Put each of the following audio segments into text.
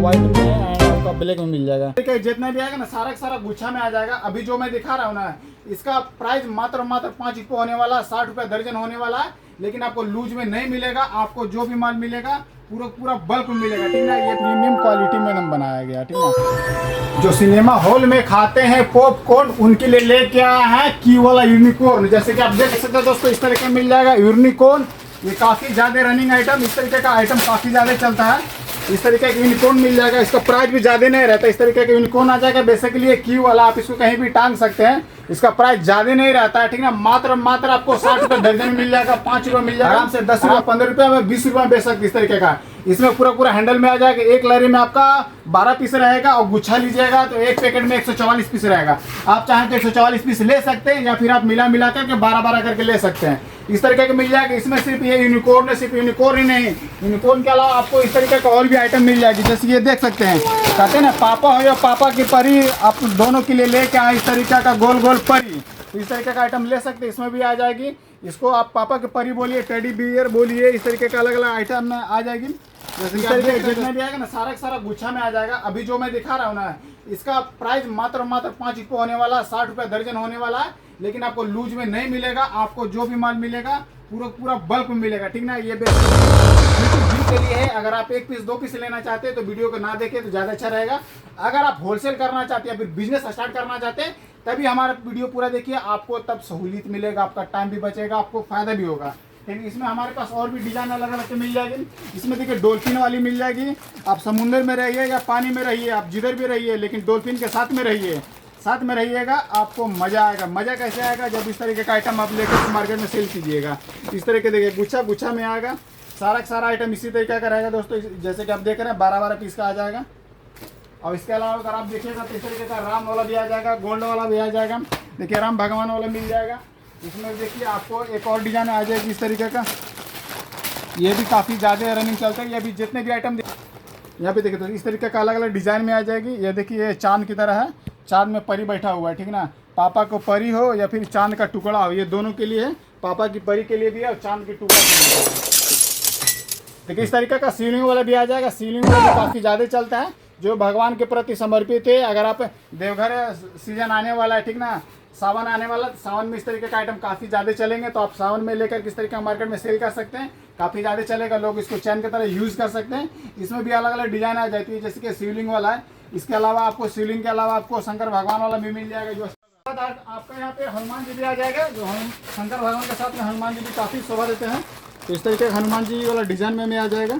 White में and आपका black में मिल जाएगा। ठीक है, जितना भी आएगा ना सारा का सारा गुच्छा में आ जाएगा। अभी जो मैं दिखा रहा हूँ ना, इसका प्राइस मात्र 5 रुपये होने वाला, 60 रुपये दर्जन होने वाला है। लेकिन आपको लूज में नहीं मिलेगा, आपको जो भी माल मिलेगा पूरा बल्क में मिलेगा। ठीक है, ये प्रीमियम क्वालिटी में एकदम बनाया गया। ठीक है, जो सिनेमा हॉल में खाते हैं पॉपकॉर्न, उनके लिए लेके आया है की वाला यूनिकॉर्न। जैसे कि आप देख सकते हैं दोस्तों, इस तरीके मिल जाएगा यूनिकॉर्न। ये काफ़ी ज़्यादा रनिंग आइटम, इस तरीके का आइटम काफ़ी ज़्यादा चलता है। इस तरीके का यूनिकॉर्न मिल जाएगा, इसका प्राइस भी ज़्यादा नहीं रहता। इस तरीके का यूनिकॉर्न आ जाएगा। बेसिकली ये क्यू वाला, आप इसको कहीं भी टांग सकते हैं, इसका प्राइस ज़्यादा नहीं रहता है। ठीक है, मात्र आपको 60 रुपये दर्जन मिल जाएगा, 5 रुपये मिल जाएगा, आराम से 10 रुपये 15 रुपये में 20 रुपये में बेच सकते। इस तरीके का इसमें पूरा हैंडल में आ जाएगा। एक लरी में आपका 12 पीस रहेगा और गुच्छा लीजिएगा तो एक पैकेट में 144 पीस रहेगा। आप चाहें तो 144 पीस ले सकते हैं या फिर आप मिला करके 12 करके ले सकते हैं। इस तरीके का मिल जाएगा। इसमें सिर्फ ये यूनिकॉर्न है, सिर्फ यूनिकॉर्न ही नहीं, यूनिकॉर्न के अलावा आपको इस तरीके का और भी आइटम मिल जाएगी। जैसे ये देख सकते हैं, कहते हैं ना पापा हो या पापा की परी, आप दोनों के लिए लेके आए इस तरीके का गोल परी। तो इस तरीके का आइटम ले सकते हैं, इसमें भी आ जाएगी। इसको आप पापा की परी बोलिए, टेडी बियर बोलिए, इस तरीके का अलग अलग आइटम में आ जाएगी। जैसे इस तरीके जितना भी आएगा ना सारा का सारा गुच्छा में आ जाएगा। अभी जो मैं दिखा रहा हूँ ना, इसका प्राइस मात्र 5 रुपये होने वाला, 60 रुपये दर्जन होने वाला है। लेकिन आपको लूज में नहीं मिलेगा, आपको जो भी माल मिलेगा पूरा बल्क में मिलेगा। ठीक ना, ये वीडियो के लिए है। अगर आप 1 पीस 2 पीस लेना चाहते हैं तो वीडियो को ना देखें तो ज़्यादा अच्छा रहेगा। अगर आप होलसेल करना चाहते हैं या फिर बिजनेस स्टार्ट करना चाहते हैं तभी हमारा वीडियो पूरा देखिए, आपको तब सहूलियत मिलेगा, आपका टाइम भी बचेगा, आपको फायदा भी होगा। लेकिन इसमें हमारे पास और भी डिजाइन अलग अलग मिल जाएगी। इसमें देखिए डॉल्फिन वाली मिल जाएगी। आप समुद्र में रहिए या पानी में रहिए, आप जिधर भी रहिए, लेकिन डॉल्फिन के साथ में रहिएगा, आपको मज़ा आएगा। मज़ा कैसे आएगा, जब इस तरीके का आइटम आप लेकर मार्केट में सेल कीजिएगा। इस तरीके देखिए गुच्छा में आएगा, सारा का सारा आइटम इसी तरीके का रहेगा दोस्तों। जैसे कि आप देख रहे हैं 12 पीस का आ जाएगा। और इसके अलावा अगर आप देखिएगा तो इस तरीके का राम वाला भी आ जाएगा, गोल्ड वाला भी आ जाएगा। देखिए राम भगवान वाला मिल जाएगा। इसमें देखिए आपको एक और डिज़ाइन आ जाएगी इस तरीके का, ये भी काफ़ी ज़्यादा रनिंग चलता है। ये भी जितने भी आइटम यहाँ पे देखिए तो इस तरीके का अलग अलग डिज़ाइन में आ जाएगी। ये देखिए ये चांद की तरह है, चांद में परी बैठा हुआ है। ठीक ना, पापा को परी हो या फिर चांद का टुकड़ा हो, ये दोनों के लिए है। पापा की परी के लिए भी है और चांद की टुकड़ा के लिए है। देखिए इस तरीके का सीलिंग वाला भी आ जाएगा। सीलिंग वाला भी काफ़ी ज़्यादा चलता है, जो भगवान के प्रति समर्पित है। अगर आप देवघर सीजन आने वाला है, ठीक ना, सावन आने वाला, सावन में इस तरीके का आइटम काफ़ी ज़्यादा चलेंगे, तो आप सावन में लेकर किस तरीके का मार्केट में सेल कर सकते हैं, काफ़ी ज़्यादा चलेगा। लोग इसको चैन की तरह यूज़ कर सकते हैं। इसमें भी अलग अलग डिज़ाइन आ जाती है, जैसे कि शिवलिंग वाला है। इसके अलावा आपको शिवलिंग के अलावा आपको शंकर भगवान वाला भी मिल जाएगा। जो आपका यहाँ पे हनुमान जी भी आ जाएगा, जो हम शंकर भगवान के साथ में हनुमान जी भी काफ़ी शोभा देते हैं। तो इस तरीके का हनुमान जी वाला डिज़ाइन में आ जाएगा।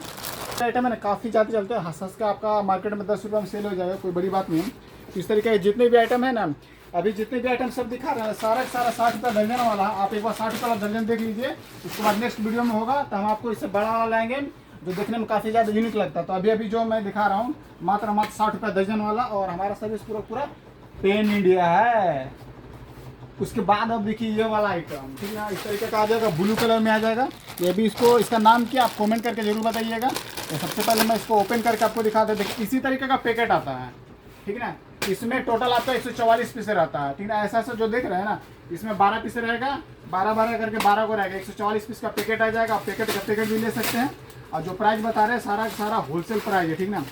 आइटम है ना काफ़ी ज़्यादा चलता है, हंस का आपका मार्केट में 10 रुपये में सेल हो जाएगा, कोई बड़ी बात नहीं है। तो इस तरीके के जितने भी आइटम है ना, अभी जितने भी आइटम सब दिखा रहे हैं सारा 60 रुपये दर्जन वाला। आप एक बार 60 रुपये वाला दर्जन देख लीजिए, उसके बाद नेक्स्ट वीडियो में होगा तो हम आपको इससे बड़ा वाला लाएंगे, जो देखने में काफ़ी ज़्यादा यूनिक लगता है। तो अभी जो मैं दिखा रहा हूँ मात्र 60 रुपये दर्जन वाला, और हमारा सर्विस पूरा पेन इंडिया है। उसके बाद अब देखिए ये वाला आइटम, ठीक है, इस तरीके का आ जाएगा, ब्लू कलर में आ जाएगा। ये भी इसका नाम क्या आप कमेंट करके जरूर बताइएगा। तो सबसे पहले मैं इसको ओपन करके आपको दिखा देता हूँ। इसी तरीके का पैकेट आता है, ठीक है ना। इसमें टोटल आपका 144 पीस रहता है, ठीक है। ऐसा जो देख रहे हैं ना, इसमें 12 पीस रहेगा, 12 करके 12 को रहेगा। 144 पीस का पैकेट आ जाएगा। आप पैकेट भी ले सकते हैं। और जो प्राइस बता रहे हैं सारा होलसेल प्राइस है, ठीक ना।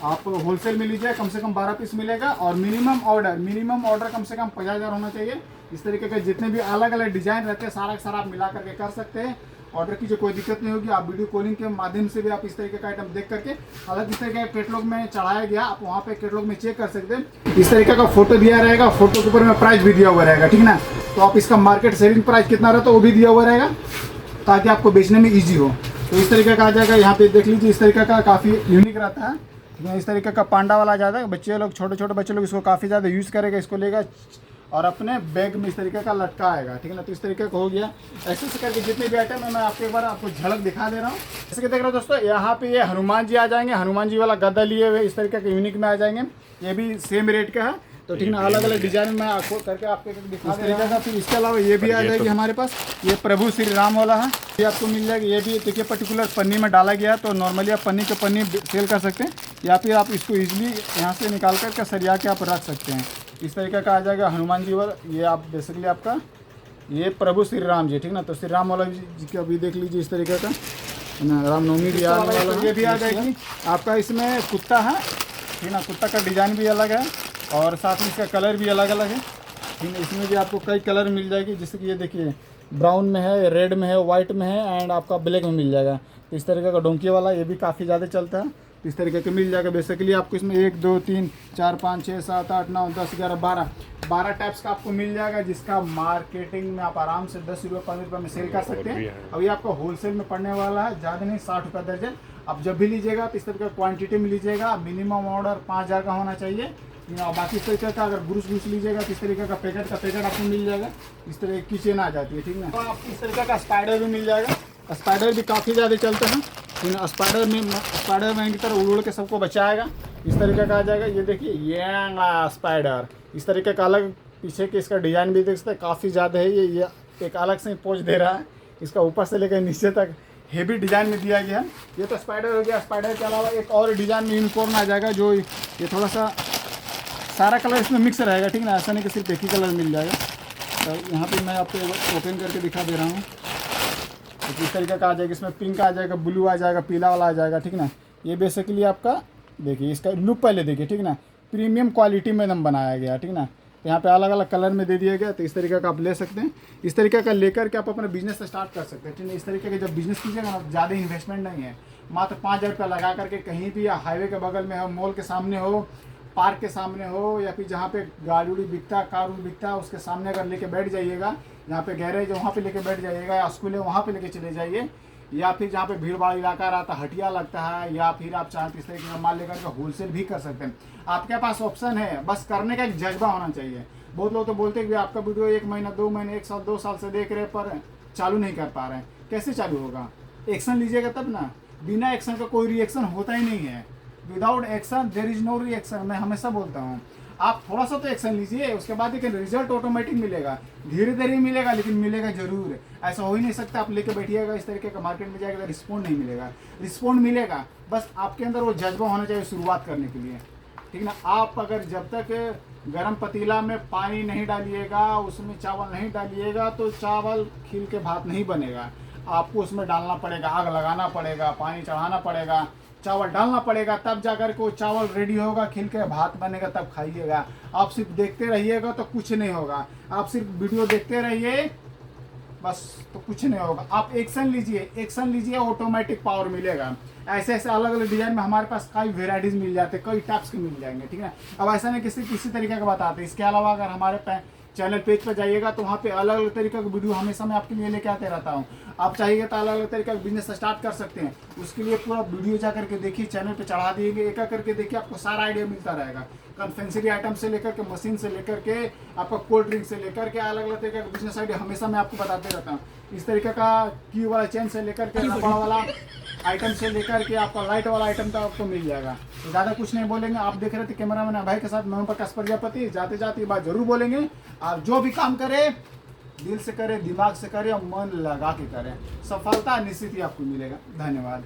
आप होलसेल में लीजिए, कम से कम 12 पीस मिलेगा। और मिनिमम ऑर्डर कम से कम 50,000 होना चाहिए। इस तरीके के जितने भी अलग अलग डिजाइन रहते हैं सारा आप मिला करके कर सकते हैं। ऑर्डर कीजिए, कोई दिक्कत नहीं होगी। आप वीडियो कॉलिंग के माध्यम से भी आप इस तरीके का आइटम देख करके, हालांकि इस तरीके का कैटलॉग में चढ़ाया गया, आप वहाँ पे कैटलॉग में चेक कर सकते हैं। इस तरीके का फोटो दिया रहेगा, फोटो के ऊपर में प्राइस भी दिया हुआ रहेगा, ठीक ना। तो आप इसका मार्केट सेलिंग प्राइस कितना रहता है वो भी दिया हुआ रहेगा, ताकि आपको बेचने में ईजी हो। तो इस तरीके का आ जाएगा। यहाँ पे देख लीजिए, इस तरीके का काफ़ी यूनिक रहता है। इस तरीके का पांडा वाला आ जाता है। बच्चे लोग, छोटे बच्चे लोग इसको काफ़ी ज़्यादा यूज़ करेगा। इसको लेगा और अपने बैग में इस तरीके का लटकाएगा, ठीक है ना। तो इस तरीके का हो गया। ऐसे करके जितने भी आइटम है मैं आपको एक बार आपको झलक दिखा दे रहा हूँ। जैसे कि देख रहे हो दोस्तों, यहाँ पे ये हनुमान जी आ जाएंगे। हनुमान जी वाला गद्दा लिए हुए इस तरीके के यूनिक में आ जाएंगे। ये भी सेम रेट का है, तो ठीक ना। अलग अलग डिजाइन में आपको करके आपको दिखा देगा। फिर इसके अलावा ये भी आ जाएगी हमारे पास, ये प्रभु श्री राम वाला है, ये आपको मिल जाएगा। ये भी देखिए पर्टिकुलर पन्नी में डाला गया है, तो नॉर्मली आप पन्नी सेल कर सकते हैं, या फिर आप इसको इजीली यहाँ से निकाल कर सरिया के आप रख सकते हैं। इस तरीके का आ जाएगा हनुमान जी वाला। ये आप बेसिकली आपका ये प्रभु श्री राम जी, ठीक ना। तो श्री राम वाला जी का भी देख लीजिए इस तरीके का। ना, रामनवमी भी आने वाला है। ये भी आ जाएगी आपका, इसमें कुत्ता है ठीक ना, कुत्ता का डिज़ाइन भी अलग है और साथ में इसका कलर भी अलग अलग है ठीक है। इसमें भी आपको कई कलर मिल जाएगी, जैसे कि ये देखिए ब्राउन में है, रेड में है, वाइट में है एंड आपका ब्लैक में मिल जाएगा। तो इस तरीके का डोंकी वाला ये भी काफ़ी ज़्यादा चलता है, तो इस तरीके का मिल जाएगा। बेसिकली आपको इसमें 1 2 3 4 5 6 7 8 9 10 11 12 टाइप्स का आपको मिल जाएगा, जिसका मार्केटिंग में आप आराम से 10 रुपये 15 रुपये में सेल कर सकते हैं। अब ये आपका होलसेल में पड़ने वाला है, ज़्यादा नहीं 60 रुपये दर्जन। आप जब भी लीजिएगा तो इस तरह का क्वांटिटी में लीजिएगा, मिनिमम ऑर्डर 5000 का होना चाहिए। बाकी इस तरीके का अगर ग्रुस लीजिएगा तो इस तरीके का पैकेट आपको मिल जाएगा, इस तरह की चेन आ जाती है ठीक ना। तो आपको इस तरीके का स्पाइडर भी मिल जाएगा, स्पाइडर भी काफ़ी ज़्यादा चलते हैं ठीक है। स्पाइडर में की तरह उड़ के सबको बचाएगा, इस तरीके का आ जाएगा। ये देखिए ये स्पाइडर इस तरीके का अलग पीछे के इसका डिज़ाइन भी देख सकते हैं, काफ़ी ज़्यादा है। ये एक अलग से पोज दे रहा है, इसका ऊपर से लेकर नीचे तक हेवी डिज़ाइन में दिया गया है। ये तो स्पाइडर हो गया। स्पाइडर के अलावा एक और डिज़ाइन में यूनिकॉर्न आ जाएगा, जो ये थोड़ा सा सारा कलर इसमें मिक्स रहेगा ठीक ना, ऐसा नहीं कि सिर्फ एक ही कलर मिल जाएगा। तो यहाँ पे मैं आपको ओपन करके दिखा दे रहा हूँ। तो इस तरीके का आ जाएगा, इसमें पिंक आ जाएगा, ब्लू आ जाएगा, पीला वाला आ जाएगा ठीक ना। ये बेसिकली आपका देखिए इसका लुक पहले देखिए ठीक ना, प्रीमियम क्वालिटी में एकदम बनाया गया ठीक ना। तो यहाँ पे अलग अलग कलर में दे दिया गया, तो इस तरीके का आप ले सकते हैं। इस तरीके का लेकर के आप अपना बिजनेस स्टार्ट कर सकते हैं ठीक है। इस तरीके का जब बिजनेस कीजिएगा ना, ज़्यादा इन्वेस्टमेंट नहीं है, मात्र 5000 रुपया लगा करके कहीं भी, या हाईवे के बगल में हो, मॉल के सामने हो, पार्क के सामने हो, या फिर जहाँ पे गाड़ी उड़ी बिकता, कार उड़ी बिकता है उसके सामने अगर लेके बैठ जाइएगा, जहाँ पे गैरेज है वहाँ पे लेके बैठ जाइएगा, या स्कूल है वहाँ पे लेके चले जाइए, या फिर जहाँ पे भीड़ भाड़ इलाका रहता है, हटिया लगता है, या फिर आप चाहते इस तरीके का माल लेकर के होलसेल भी कर सकते हैं। आपके पास ऑप्शन है, बस करने का एक जज्बा होना चाहिए। बहुत लोग तो बोलते हैं कि आपका वीडियो 1 महीना 2 महीने 1 साल 2 साल से देख रहे पर चालू नहीं कर पा रहे हैं। कैसे चालू होगा? एक्शन लीजिएगा तब ना। बिना एक्शन का कोई रिएक्शन होता ही नहीं है। Without action there is no reaction, मैं हमेशा बोलता हूँ। आप थोड़ा सा तो एक्शन लीजिए, उसके बाद एक रिजल्ट ऑटोमेटिक मिलेगा, धीरे धीरे मिलेगा लेकिन मिलेगा जरूर। ऐसा हो ही नहीं सकता आप लेके बैठिएगा इस तरीके का, मार्केट में जाएगा तो रिस्पॉन्ड नहीं मिलेगा। रिस्पॉन्ड मिलेगा, बस आपके अंदर वो जज्बा होना चाहिए शुरुआत करने के लिए ठीक ना। आप अगर जब तक गरम पतीला में पानी नहीं डालिएगा, उसमें चावल नहीं डालिएगा, तो चावल खिल के भात नहीं बनेगा। आपको उसमें डालना पड़ेगा, आग लगाना पड़ेगा, पानी चढ़ाना पड़ेगा, चावल डालना पड़ेगा, तब जाकर के वो चावल रेडी होगा, खिल के भात बनेगा, तब खाइएगा। आप सिर्फ देखते रहिएगा तो कुछ नहीं होगा। आप सिर्फ वीडियो देखते रहिए बस तो कुछ नहीं होगा। आप एक्शन लीजिए, ऑटोमेटिक पावर मिलेगा। ऐसे ऐसे अलग अलग डिजाइन में हमारे पास कई वेराइटीज मिल जाते हैं, कई टाइप्स के मिल जाएंगे ठीक है। अब ऐसा नहीं किसी तरीके का बताते। इसके अलावा अगर हमारे चैनल पेज पर जाइएगा तो वहाँ पे अलग अलग तरीके का वीडियो हमेशा मैं आपके लिए लेके आते रहता हूँ। आप चाहिए तो अलग अलग तरीके का बिजनेस स्टार्ट कर सकते हैं। उसके लिए पूरा वीडियो जा करके देखिए, चैनल पे चढ़ा दिएंगे, एक एक करके देखिए, आपको सारा आइडिया मिलता रहेगा। कन्फेक्शनरी आइटम से लेकर के, मशीन से लेकर के, आपका कोल्ड ड्रिंक से लेकर के, अलग अलग तरीके का बिजनेस आइडिया हमेशा मैं आपको बताते रहता हूँ। इस तरीके का की वाला चेन से लेकर के, रबड़ वाला आइटम से लेकर के, आपका लाइट वाला आइटम तक आपको मिल जाएगा। तो ज़्यादा कुछ नहीं बोलेंगे। आप देख रहे थे कैमरामैन भाई के साथ, मैं प्रकाश प्रजापति। जाते जाते ये बात जरूर बोलेंगे, आप जो भी काम करें दिल से करें, दिमाग से करें और मन लगा के करें, सफलता निश्चित ही आपको मिलेगा। धन्यवाद।